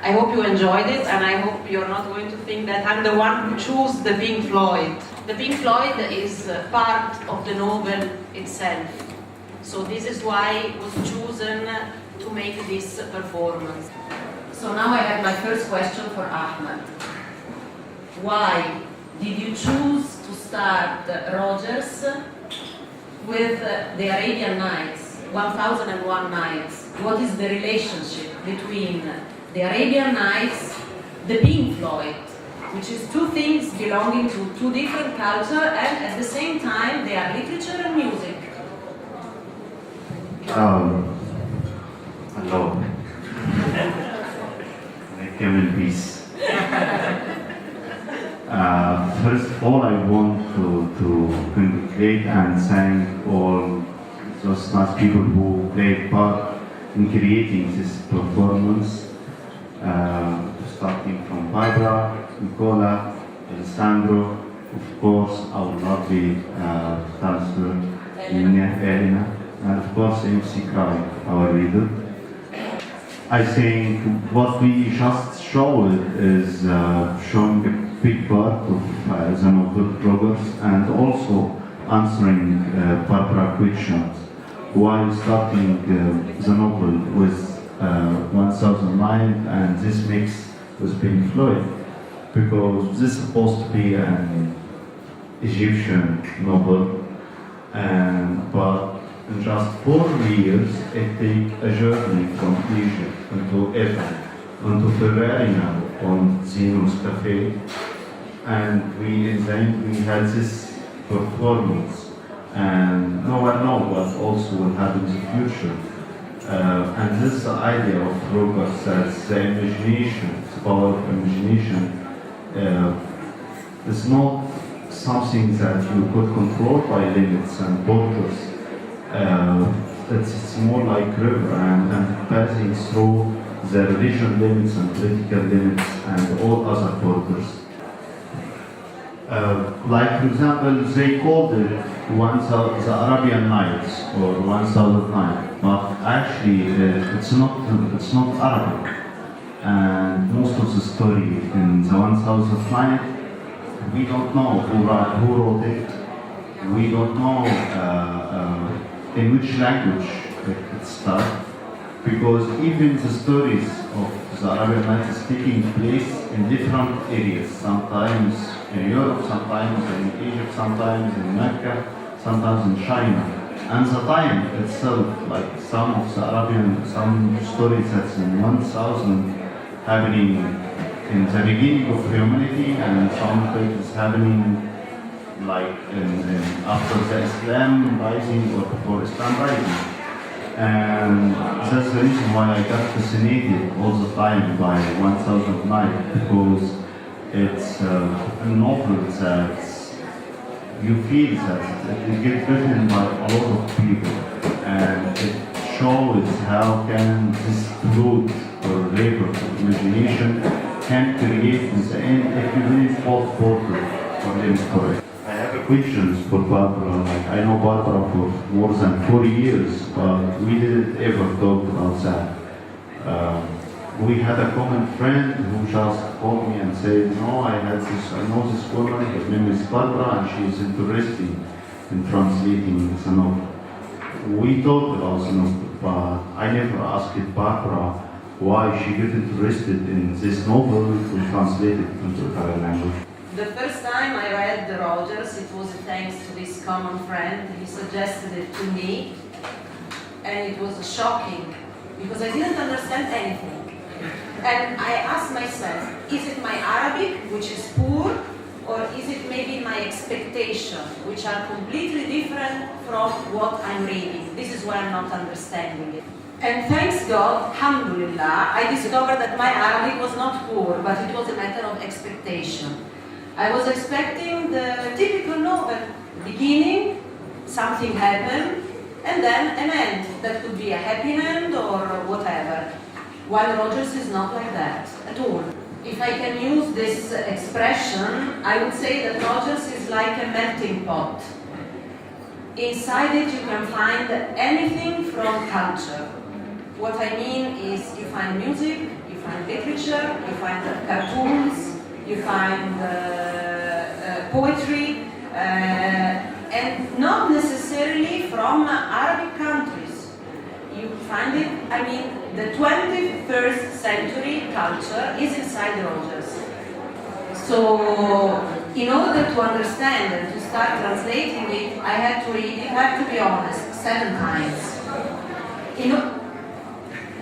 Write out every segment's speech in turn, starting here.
I hope you enjoyed it, and I hope you're not going to think that I'm the one who chose the Pink Floyd. The Pink Floyd is part of the novel itself. So this is why it was chosen to make this performance. So now I have my first question for Ahmed. Why did you choose to start Rogers with the Arabian Nights, 1001 Nights? What is the relationship between the Arabian Nights, the Pink Floyd, which is two things belonging to two different cultures, and at the same time they are literature and music? Hello. I came in peace. First of all, I want to congratulate and thank all those nice people who played part in creating this performance. Starting from Barbara, Nicola, Alessandro, of course our lovely dancer Elena, and of course MC Kai, our leader. I think what we just showed is showing a big part of the novel Rogers, and also answering Barbara questions while starting the novel with 1009 and this mix with Pink Floyd, because this is supposed to be an Egyptian novel, but in just 4 years it takes a journey from Egypt into Italy, into Ferrarina on Zeno's Cafe, and we had this performance, and no one knows what also will happen in the future. And this idea of Rogers says the imagination, the power of imagination, is not something that you could control by limits and borders. It's more like river and passing through the religion limits and political limits and all other borders. Like for example, they called it the Arabian Nights or 1009, but actually it's not Arabic. And most of the story in the 1009, we don't know who wrote it. We don't know in which language it started, because even the stories of the Arabian Nights is taking place in different areas, sometimes in Europe, sometimes in Egypt, sometimes in Mecca, sometimes in China. And the time itself, like some of the some stories that's in 1000 happening in the beginning of humanity, and some things happening like after the Islam rising or before Islam rising. And that's the reason why I got fascinated all the time by 1009, because it's a novel that you feel that it gets written by a lot of people, and it shows how can this fluid or labor of imagination can create in the end a really false portrait for them story. I have questions for Barbara. Like, I know Barbara for more than 40 years, but we didn't ever talk about that. We had a common friend who just called me and said, no, I know this woman, her name is Barbara, and she is interested in translating the novel. We talked about the novel, but I never asked Barbara why she got interested in this novel to translate it into Italian language. The first time I read the Rogers, it was thanks to this common friend. He suggested it to me, and it was shocking because I didn't understand anything. And I asked myself, is it my Arabic, which is poor, or is it maybe my expectation, which are completely different from what I'm reading? This is why I'm not understanding it. And thanks God, alhamdulillah, I discovered that my Arabic was not poor, but it was a matter of expectation. I was expecting the typical novel, beginning, something happened, and then an end. That could be a happy end or whatever. While Rogers is not like that at all. If I can use this expression, I would say that Rogers is like a melting pot. Inside it you can find anything from culture. What I mean is you find music, you find literature, you find cartoons, you find poetry, and not necessarily from Arabic countries. You find it, I mean, the 21st century culture is inside Rogers. So, in order to understand and to start translating it, I had to read it, I have to be honest, 7 times.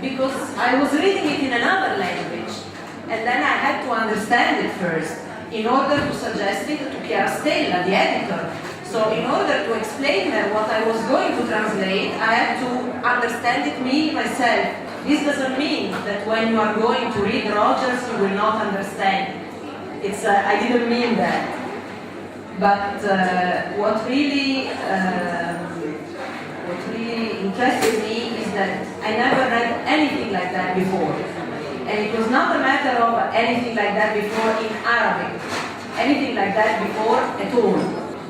Because I was reading it in another language, and then I had to understand it first, in order to suggest it to Chiara Stella, the editor. So in order to explain her what I was going to translate, I had to understand it me, myself. This doesn't mean that when you are going to read Rogers, you will not understand. I didn't mean that. But what really interested me is that I never read anything like that before. And it was not a matter of anything like that before in Arabic. Anything like that before at all.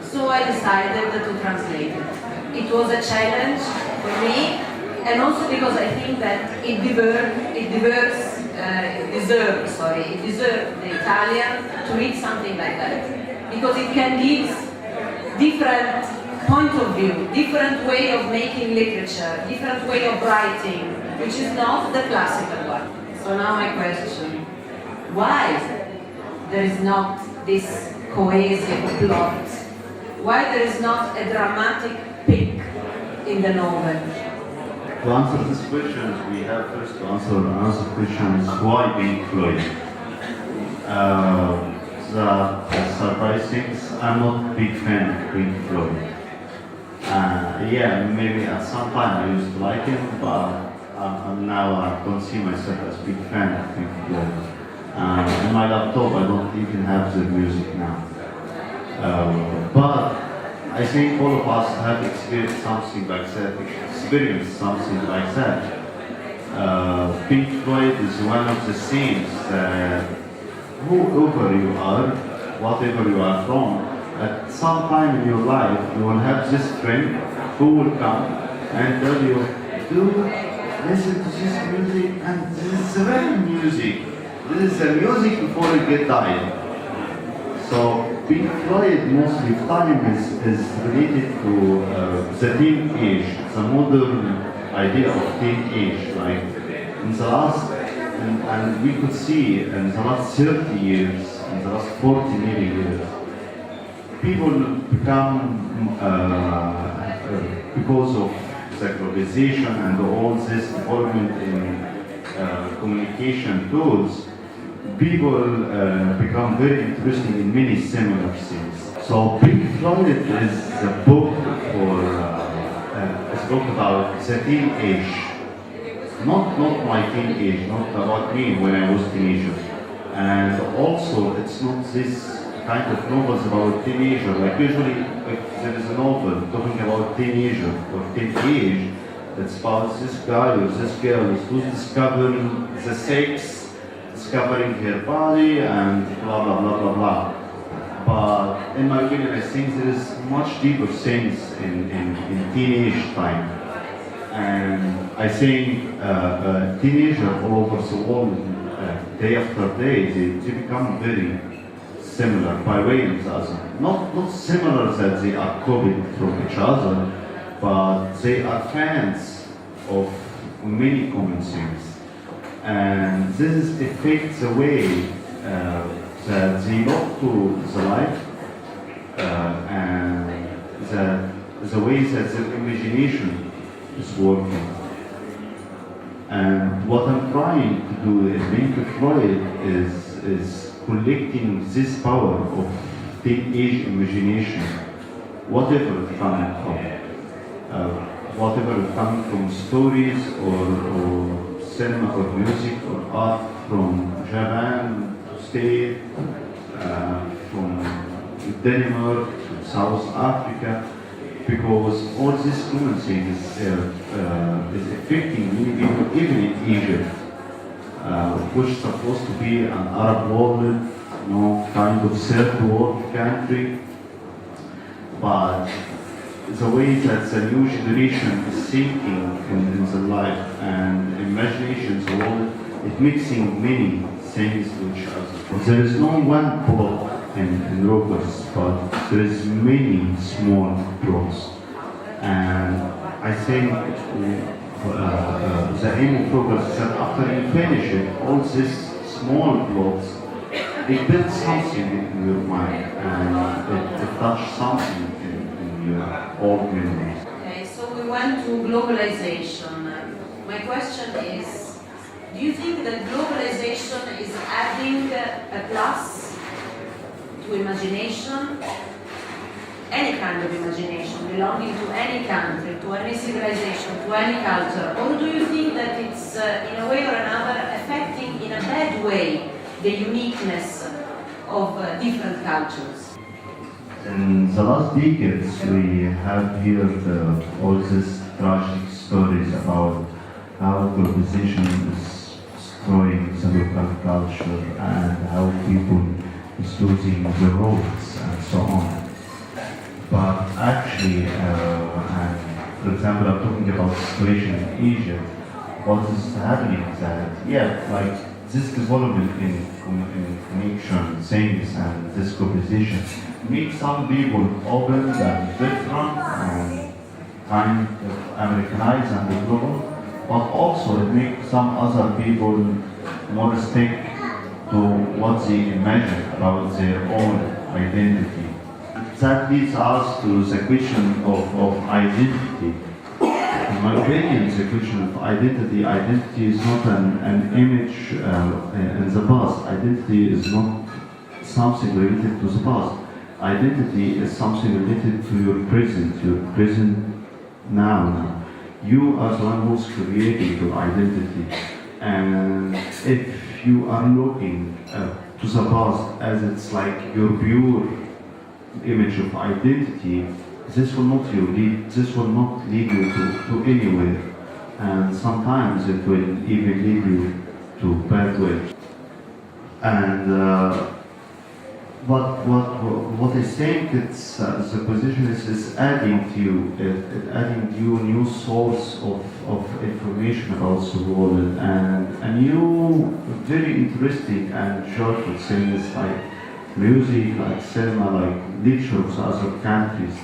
So I decided to translate it. It was a challenge for me, and also because I think that it deserves the Italian to read something like that. Because it can give different point of view, different way of making literature, different way of writing, which is not the classical one. So now my question, why there is not this cohesive plot? Why there is not a dramatic peak in the novel? To answer this question, we have first to answer another question: is why Pink Floyd? The surprise things, I'm not a big fan of Pink Floyd. Yeah, maybe at some time I used to like him, but now I don't see myself as a big fan of Pink Floyd. In my laptop, I don't even have the music now. But I think all of us have experienced something like that. Pink Floyd is one of the things that whoever you are, whatever you are from, at some time in your life you will have this friend who will come and tell you, dude, listen to this music, and this is the real music. This is the music before you get died. So Pink Floyd mostly time is related to the teenage, the modern idea of teenage. Like in the last, and we could see in the last 30 years, in the last 40 maybe years, people become, because of the globalization and all this involvement in communication tools, people become very interested in many similar things. So Pink Floyd is a book about the teenage, not my teenage, not about me when I was teenager. And also it's not this kind of novels about teenager. Like usually if there is a novel talking about teenager or teenage, it's about this guy or this girl who's discovering the sex, discovering her body, and blah blah blah blah blah. But in my opinion, I think there is much deeper things in teenage time. And I think teenagers all over the world, day after day, they become very similar by way of the other. Not similar that they are copied from each other, but they are fans of many common things. And this affects the way that they look to the life and the way that their imagination is working. And what I'm trying to do in Pink Floyd is collecting this power of teenage imagination, whatever it's coming from. Whatever it's coming from stories or cinema or music or art from Japan to state, from Denmark to South Africa, because all these common things is affecting many people, even in Egypt, which is supposed to be an Arab world, kind of third world country. But the way that the new generation is thinking in the life and imagination, the world it mixing many things which are. There is no one plot in Rovers, but there is many small plots. And I think the aim of Rovers is that after you finish it, all these small plots, it builds something in your mind and it touches something in your old memories. Okay, so we went to globalization. My question is, do you think that globalization is adding a plus to imagination? Any kind of imagination belonging to any country, to any civilization, to any culture? Or do you think that it's in a way or another affecting in a bad way the uniqueness of different cultures? In the last decades, we have heard all these tragic stories about how globalization is destroying the local culture and how people is losing the roots and so on. But actually, and for example, I'm talking about the situation in Egypt. What is happening is that, like this development in connection, things, and this globalization makes some people open and different and kind of Americanized and global, but also it makes some other people more stick to what they imagine about their own identity. That leads us to the question of identity. In my opinion, the question of identity is not an image in the past. Identity is not something related to the past. Identity is something related to your present now. You are the one who's creating your identity. And if you are looking to the past as it's like your pure image of identity, this will not lead you to anywhere, and sometimes it will even lead you to bad ways. And what I think it's the position is adding to you a new source of information about the world and a new very interesting and joyful things like music, like cinema, like literature of other countries.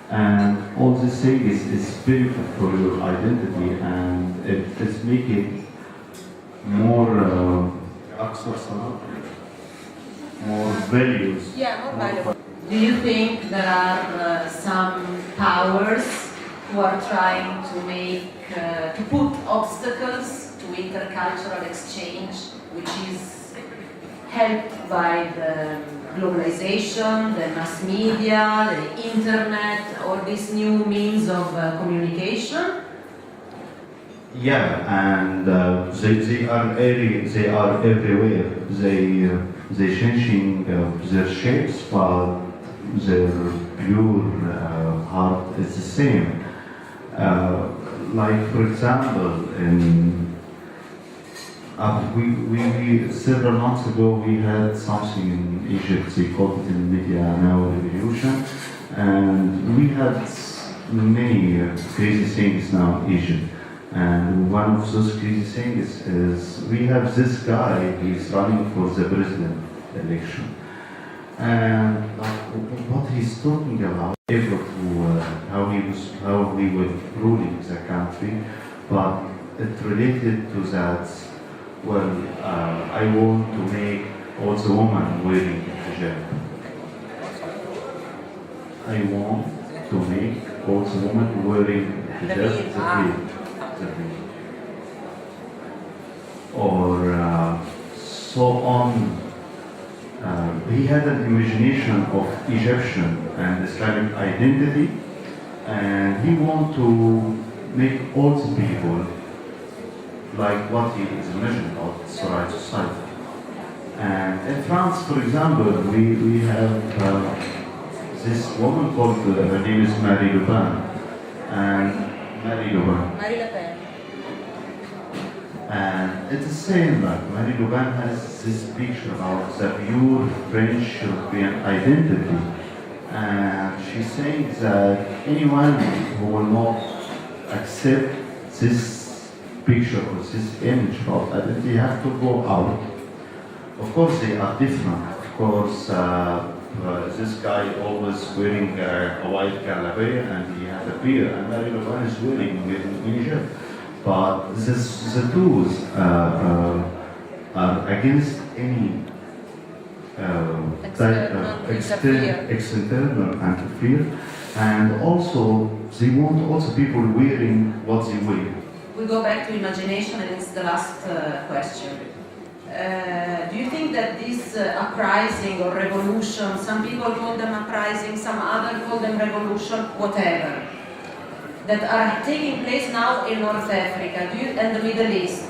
And all these things is benefit for your identity and it's making more more values. Yeah, more valuable. Do you think there are some powers who are trying to put obstacles to intercultural exchange, which is helped by the globalization, the mass media, the internet, or these new means of communication? Yeah, and they are everywhere. They changing their shapes, but their pure heart is the same. Like for example, we several months ago we had something in Egypt. They called it in media now revolution, and we had many crazy things now in Egypt. And one of those crazy things is we have this guy. He's running for the president election, and what he's talking about, how he was ruling the country, but it related to that. Well, I want to make all the women wearing hijab. I want to make all the women wearing hijab. Or so on. He had an imagination of Egyptian and Islamic identity, and he wanted to make all the people like what he is imagining of the right society. And in France, for example, we have this woman called, her name is Marie Le Pen. And Marie Le Pen. And it's the same, like Marie Le Pen has this picture about the pure French European identity. And she says that anyone who will not accept this picture or this image of identity, you have to go out. Of course, they are different. Of course, this guy always wearing a white calabash and he has a beard, and Mary Levine is wearing in Egypt. But the tools are against any external interfere, and also they want also people wearing what they wear. We go back to imagination, and it's the last question. Do you think that this uprising or revolution, some people call them uprising, some others call them revolution, whatever, that are taking place now in North Africa and the Middle East,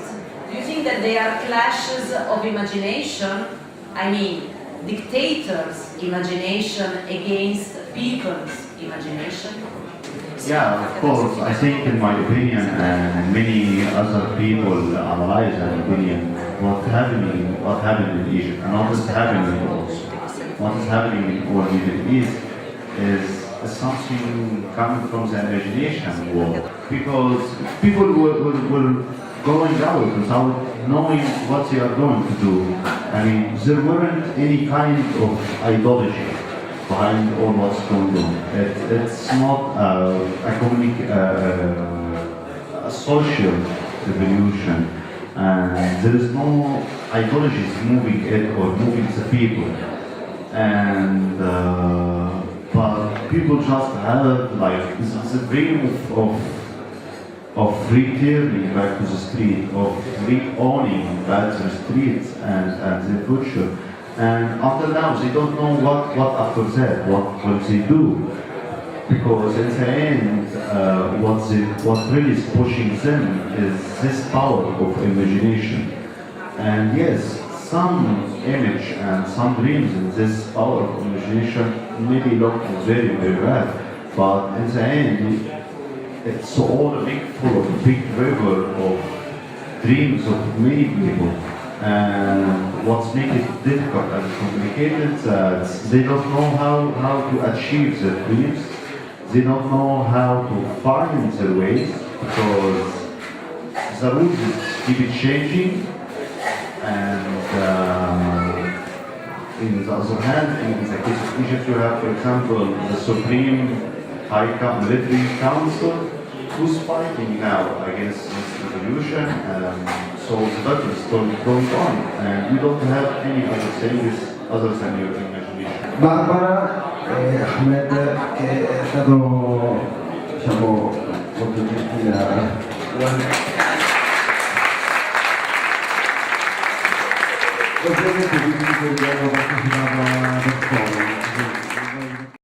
do you think that they are clashes of imagination? I mean, dictators' imagination against people's imagination? Yeah, of course. I think, in my opinion, and many other people analyze an opinion, what happened in Egypt and what is happening also. What is happening in all Middle East is something coming from the imagination world. Because people were going out without knowing what they are going to do. I mean, there weren't any kind of ideology behind all what's going on. It's not a social revolution, and there is no ideologies moving it or moving the people. And but people just have like this dream of returning back to the street, of re-owning back to the streets and the future. And until now, they don't know what after that, what will they do. Because in the end, what really is pushing them is this power of imagination. And yes, some image and some dreams in this power of imagination maybe look very, very bad. But in the end, it's all a big river of dreams of many people. And what's making it difficult and complicated, they don't know how to achieve their dreams. They don't know how to find their ways, because the rules keep changing. And in the other hand, in the case of Egypt, you have, for example, the Supreme Military Council, who's fighting now against this revolution. So the battle is still going on, and we don't have any other things other than your imagination. Barbara e Ahmed, che è stato, diciamo, molto gentile. Ovviamente quindi abbiamo partecipato al forum.